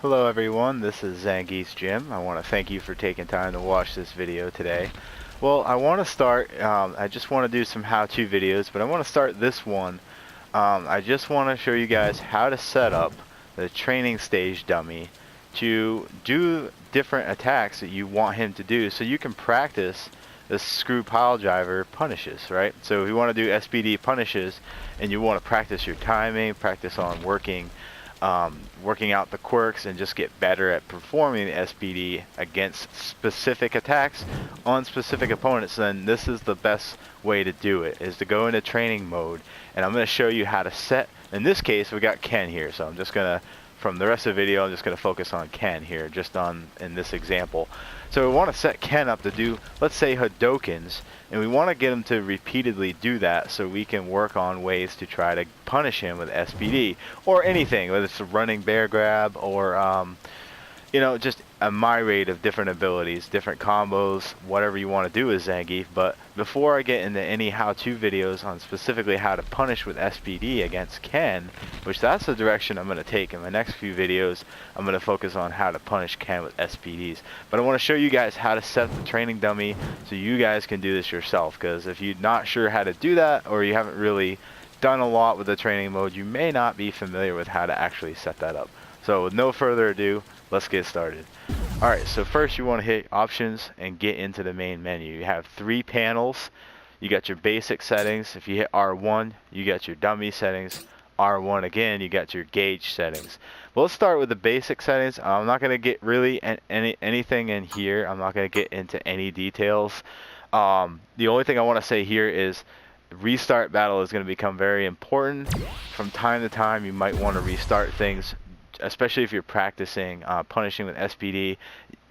Hello everyone, this is Zangiefsgym. I want to thank you for taking time to watch this video today. Well, I want to start, I just want to do some how-to videos, but I want to start this one. I just want to show you guys how to set up the training stage dummy to do different attacks that you want him to do so you can practice the screw pile driver punishes, right? So if you want to do SPD punishes and you want to practice your timing, practice on working out the quirks and just get better at performing the SPD against specific attacks on specific opponents, then this is the best way to do it, is to go into training mode. And I'm going to show you how to set, in this case we got Ken here, so I'm just going to, from the rest of the video, I'm just going to focus on Ken here, just on in this example. So we want to set Ken up to do, let's say, Hadokens, and we want to get him to repeatedly do that so we can work on ways to try to punish him with SPD or anything, whether it's a running bear grab or you know, just a myriad of different abilities, different combos, whatever you want to do with Zangief. But before I get into any how-to videos on specifically how to punish with SPD against Ken, which that's the direction I'm going to take in my next few videos, I'm going to focus on how to punish Ken with SPDs. But I want to show you guys how to set the training dummy so you guys can do this yourself, because if you're not sure how to do that, or you haven't really done a lot with the training mode, you may not be familiar with how to actually set that up. So with no further ado, let's get started. Alright, so first you want to hit options and get into the main menu. You have 3 panels. You got your basic settings. If you hit R1, you got your dummy settings. R1 again, you got your gauge settings. Well, let's start with the basic settings. I'm not going to get really anything in here. I'm not going to get into any details. The only thing I want to say here is restart battle is going to become very important. From time to time, you might want to restart things, especially if you're practicing punishing with SPD.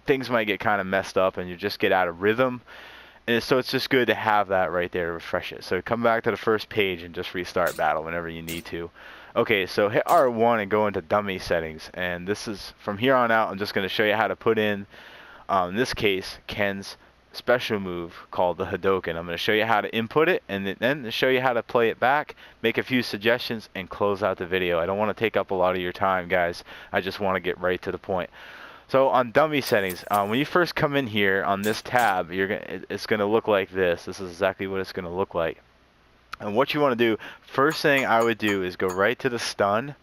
Things might get kind of messed up and you just get out of rhythm, and so it's just good to have that right there to refresh it. So come back to the first page and just restart battle whenever you need to. Okay, so hit R1 and go into dummy settings, and this is from here on out. I'm just going to show you how to put in this case, Ken's special move called the Hadouken. I'm going to show you how to input it and then show you how to play it back, make a few suggestions, and close out the video. I don't want to take up a lot of your time, guys. I just want to get right to the point. So on dummy settings, when you first come in here on this tab, it's going to look like this. This is exactly what it's going to look like. And what you want to do, first thing I would do is go right to the stun,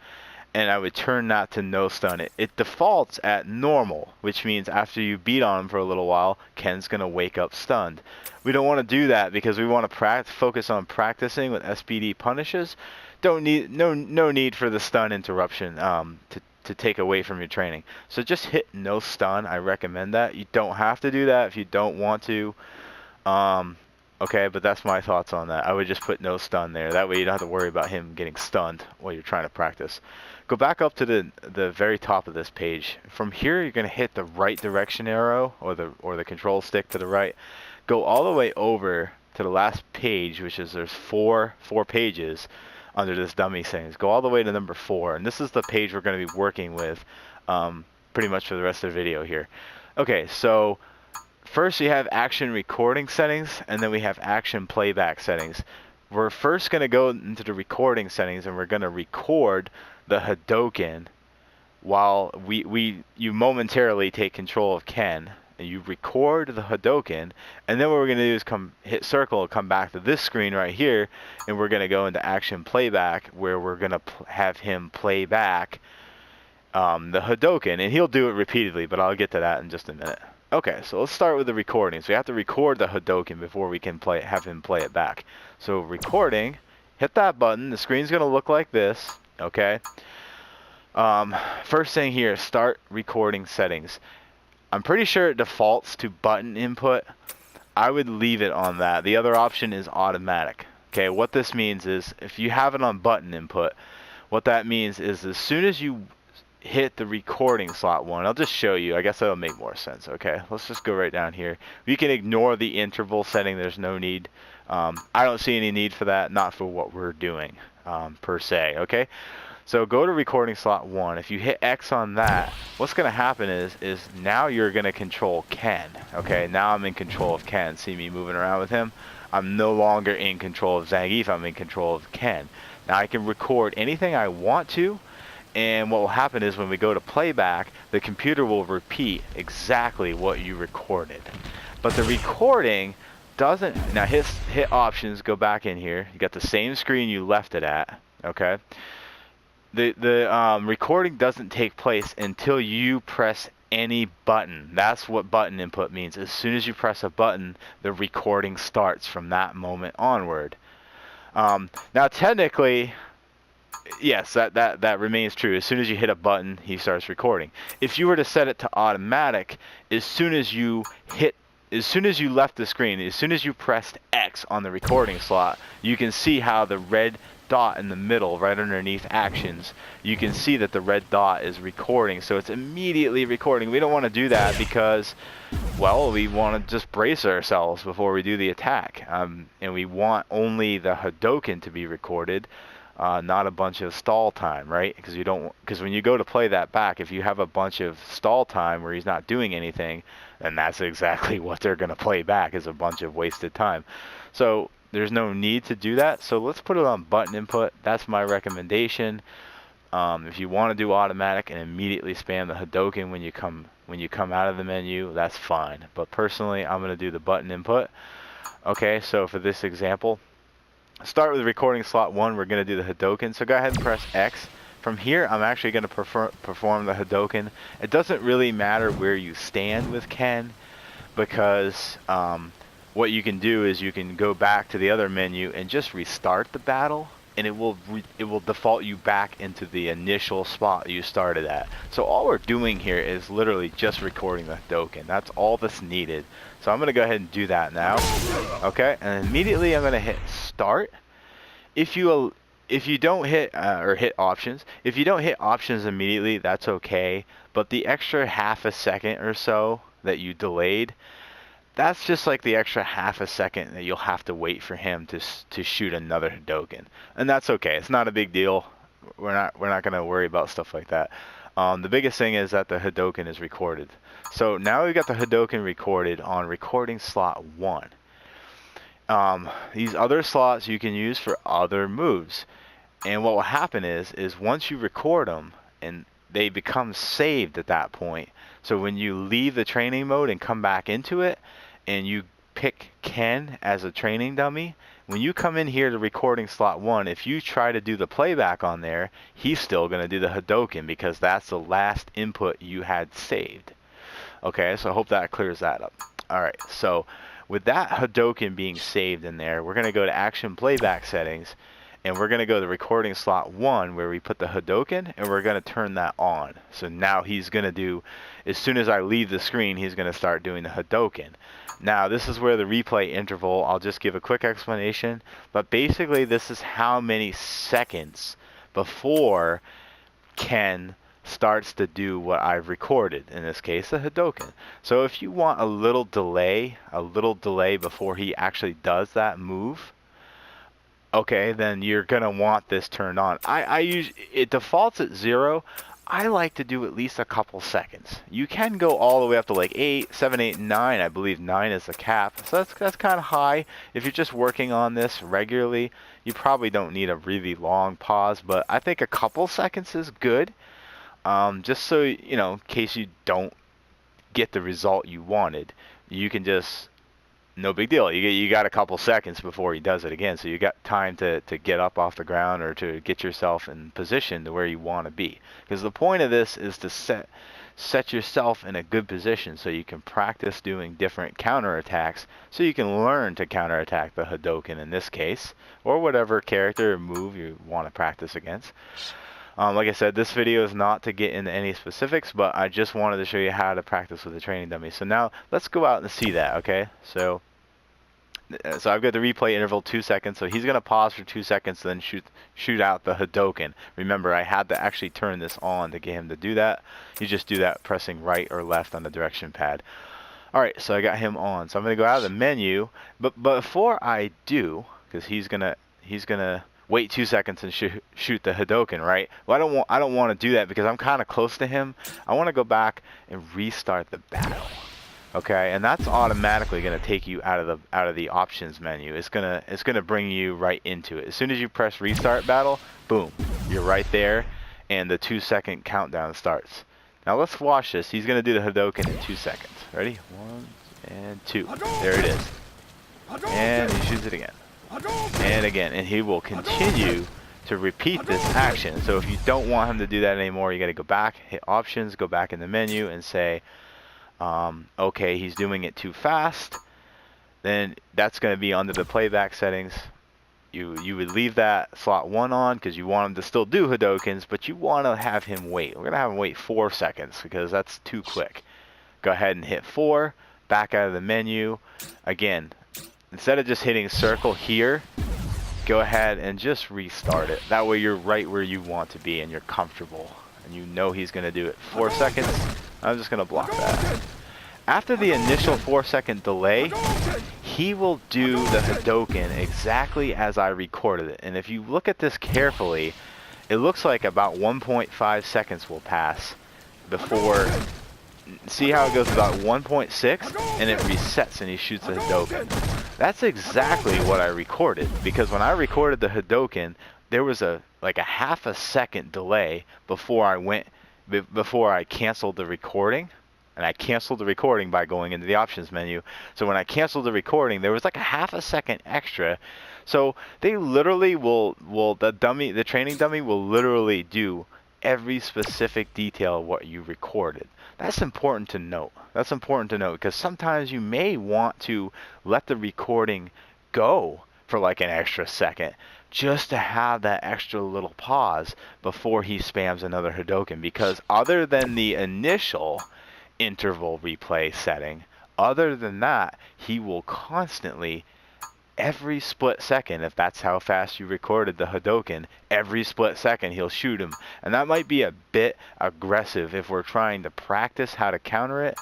and I would turn that to no stun. It defaults at normal, which means after you beat on him for a little while, Ken's going to wake up stunned. We don't want to do that because we want to focus on practicing with SPD punishes. No need for the stun interruption to take away from your training. So just hit no stun. I recommend that. You don't have to do that if you don't want to. Okay, but that's my thoughts on that. I would just put no stun there. That way you don't have to worry about him getting stunned while you're trying to practice. Go back up to the very top of this page. From here, you're going to hit the right direction arrow or the control stick to the right. Go all the way over to the last page, which is there's four pages under this dummy settings. Go all the way to number 4, and this is the page we're going to be working with pretty much for the rest of the video here. Okay, so first we have action recording settings, and then we have action playback settings. We're first going to go into the recording settings, and we're going to record the Hadouken while you momentarily take control of Ken, and you record the Hadouken, and then what we're going to do is hit circle, come back to this screen right here, and we're going to go into action playback, where we're going to have him play back the Hadouken, and he'll do it repeatedly, but I'll get to that in just a minute. Okay, so let's start with the recording. So we have to record the Hadouken before we can have him play it back. So recording, hit that button. The screen's going to look like this. Okay. First thing here, start recording settings. I'm pretty sure it defaults to button input. I would leave it on that. The other option is automatic. Okay, what this means is if you have it on button input, what that means is as soon as you hit the recording slot 1, I'll just show you. I guess that'll make more sense. Okay, let's just go right down here. You can ignore the interval setting. There's no need. I don't see any need for that, not for what we're doing per se. Okay, so go to recording slot 1. If you hit X on that, what's going to happen is now you're going to control Ken. Okay, now I'm in control of Ken. See me moving around with him? I'm no longer in control of Zangief. I'm in control of Ken. Now I can record anything I want to, And what will happen is when we go to playback, the computer will repeat exactly what you recorded. But the recording doesn't, now hit options, go back in here. You got the same screen you left it at, okay? The recording doesn't take place until you press any button. That's what button input means. As soon as you press a button, the recording starts from that moment onward. Now technically, yes, that remains true. As soon as you hit a button, he starts recording. If you were to set it to automatic, as soon as you left the screen, as soon as you pressed X on the recording slot, you can see how the red dot in the middle, right underneath actions, you can see that the red dot is recording. So it's immediately recording. We don't want to do that because, well, we want to just brace ourselves before we do the attack. And we want only the Hadoken to be recorded. Not a bunch of stall time, right? Because when you go to play that back, if you have a bunch of stall time where he's not doing anything, then that's exactly what they're going to play back, is a bunch of wasted time. So there's no need to do that. So let's put it on button input. That's my recommendation. If you want to do automatic and immediately spam the Hadoken when you come out of the menu, that's fine. But personally, I'm going to do the button input. Okay, so for this example, start with recording slot 1. We're going to do the Hadoken. So go ahead and press X. From here, I'm actually going to perform the Hadoken. It doesn't really matter where you stand with Ken, because what you can do is you can go back to the other menu and just restart the battle, and it will default you back into the initial spot you started at. So all we're doing here is literally just recording the Hadoken. That's all that's needed. So I'm going to go ahead and do that now. Okay, and immediately I'm going to hit start. If you don't hit or hit options, if you don't hit options immediately, that's okay. But the extra half a second or so that you delayed, that's just like the extra half a second that you'll have to wait for him to shoot another Hadoken, and that's okay. It's not a big deal. We're not going to worry about stuff like that. The biggest thing is that the Hadoken is recorded. So now we've got the Hadoken recorded on recording slot 1. These other slots you can use for other moves, and what will happen is once you record them, and they become saved at that point. So when you leave the training mode and come back into it, and you pick Ken as a training dummy, when you come in here to recording slot 1, if you try to do the playback on there, he's still going to do the Hadoken, because that's the last input you had saved. Okay, so I hope that clears that up. Alright, so with that Hadoken being saved in there, we're going to go to action playback settings, and we're going to go to recording slot 1 where we put the Hadoken, and we're going to turn that on. So now he's going to do, as soon as I leave the screen, he's going to start doing the Hadoken. Now this is where the replay interval, I'll just give a quick explanation, but basically this is how many seconds before Ken starts to do what I've recorded, in this case the Hadoken. So if you want a little delay before he actually does that move, okay, then you're gonna want this turned on. It defaults at 0. I like to do at least a couple seconds. You can go all the way up to like 8, 7, 8, 9. I believe 9 is the cap. So that's kind of high. If you're just working on this regularly, you probably don't need a really long pause, but I think a couple seconds is good. Just so, you know, in case you don't get the result you wanted, you can just, no big deal. You got a couple seconds before he does it again, so you got time to get up off the ground or to get yourself in position to where you want to be. Because the point of this is to set yourself in a good position so you can practice doing different counterattacks, so you can learn to counterattack the Hadoken in this case, or whatever character or move you want to practice against. Like I said, this video is not to get into any specifics, but I just wanted to show you how to practice with the training dummy. So now let's go out and see that, okay? So I've got the replay interval 2 seconds, so he's going to pause for 2 seconds, then shoot out the Hadoken. Remember, I had to actually turn this on to get him to do that. You just do that pressing right or left on the direction pad. Alright, so I got him on. So I'm going to go out of the menu, but before I do, because he's gonna wait 2 seconds and shoot the Hadoken, right? Well, I don't want to do that because I'm kind of close to him. I want to go back and restart the battle. Okay, and that's automatically going to take you out of the options menu. It's gonna bring you right into it. As soon as you press restart battle, boom, you're right there, and the 2-second countdown starts. Now let's watch this. He's going to do the Hadoken in 2 seconds. Ready? 1 and 2. There it is. And he shoots it again. And again. And he will continue to repeat this action. So if you don't want him to do that anymore, you got to go back, hit options, go back in the menu and say, okay, he's doing it too fast. Then that's going to be under the playback settings. You would leave that slot 1 on because you want him to still do Hadokens, but you want to have him wait. We're going to have him wait 4 seconds because that's too quick. Go ahead and hit 4, back out of the menu. Again, instead of just hitting circle here, go ahead and just restart it. That way you're right where you want to be and you're comfortable. And you know he's going to do it. 4 seconds. I'm just going to block that. After the initial 4-second delay, he will do the Hadoken exactly as I recorded it. And if you look at this carefully, it looks like about 1.5 seconds will pass before... See how it goes about 1.6 and it resets and he shoots a Hadoken. That's exactly what I recorded, because when I recorded the Hadoken, there was like a half a second delay before I canceled the recording. And I canceled the recording by going into the options menu. So when I canceled the recording, there was like a half a second extra. So they literally the training dummy will literally do every specific detail of what you recorded. That's important to note. That's important to note because sometimes you may want to let the recording go for like an extra second just to have that extra little pause before he spams another Hadoken, because other than the initial interval replay setting, other than that, he will constantly, every split second, if that's how fast you recorded the Hadoken, every split second he'll shoot him. And that might be a bit aggressive if we're trying to practice how to counter it.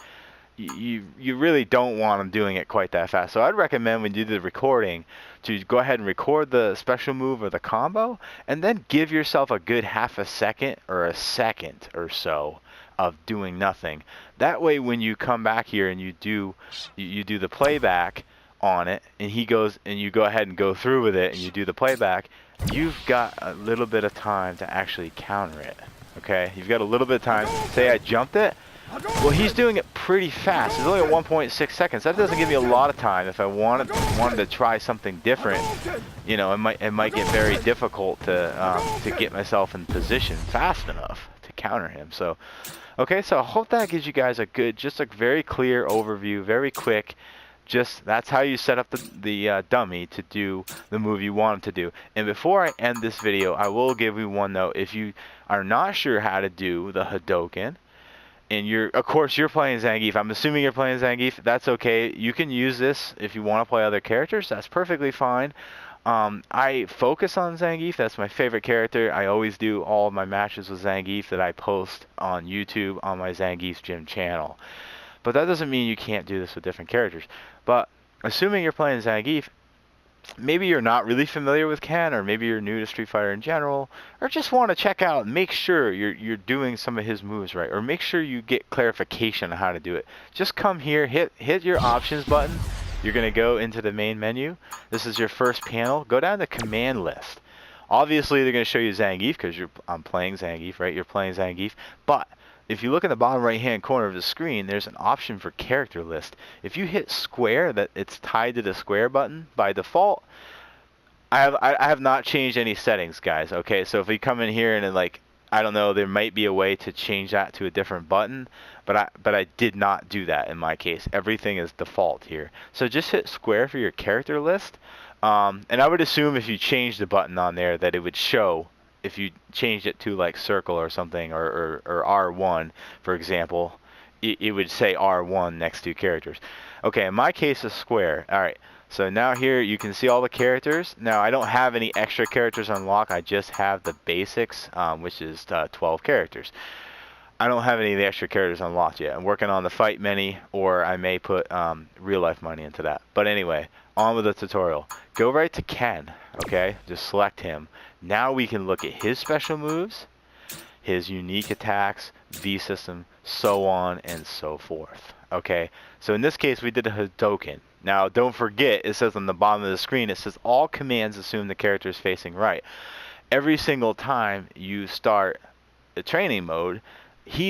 You really don't want him doing it quite that fast. So I'd recommend when you do the recording to go ahead and record the special move or the combo and then give yourself a good half a second or a second or so of doing nothing. That way when you come back here and you do the playback on it and he goes and you go ahead and go through with it and you do the playback, you've got a little bit of time to actually counter it. Okay, you've got a little bit of time. Say I jumped it. Well, he's doing it pretty fast. It's only at 1.6 seconds. That doesn't give me a lot of time. If I wanted to try something different, you know, it might get very difficult to get myself in position fast enough to counter him. So, okay, so I hope that gives you guys just a very clear overview, very quick. Just that's how you set up the dummy to do the move you want him to do. And before I end this video, I will give you one note. If you are not sure how to do the Hadoken, and of course you're playing Zangief, I'm assuming you're playing Zangief, that's okay. You can use this if you want to play other characters, that's perfectly fine. I focus on Zangief, that's my favorite character. I always do all of my matches with Zangief that I post on YouTube on my Zangiefsgym channel. But that doesn't mean you can't do this with different characters. But assuming you're playing Zangief, maybe you're not really familiar with Ken, or maybe you're new to Street Fighter in general, or just want to check out, make sure you're doing some of his moves right, or make sure you get clarification on how to do it. Just come here, hit your options button. You're going to go into the main menu. This is your first panel. Go down the command list. Obviously, they're going to show you Zangief because I'm playing Zangief, right? You're playing Zangief. But if you look in the bottom right-hand corner of the screen, there's an option for character list. If you hit square, that it's tied to the square button by default. I have not changed any settings, guys. Okay, so if we come in here and like, I don't know, there might be a way to change that to a different button, but I did not do that in my case. Everything is default here. So just hit square for your character list. And I would assume if you change the button on there that it would show. If you changed it to like circle or something, or R1, for example, it would say R1 next to characters. Okay, in my case, it's square. All right, so now here you can see all the characters. Now, I don't have any extra characters unlocked. I just have the basics, which is 12 characters. I don't have any of the extra characters unlocked yet. I'm working on the fight many, or I may put real-life money into that. But anyway, on with the tutorial. Go right to Ken, okay? Just select him. Now we can look at his special moves, his unique attacks, V system, so on and so forth. Okay, so in this case we did a Hadoken. Now don't forget, it says on the bottom of the screen, it says all commands assume the character is facing right. Every single time you start training mode, he's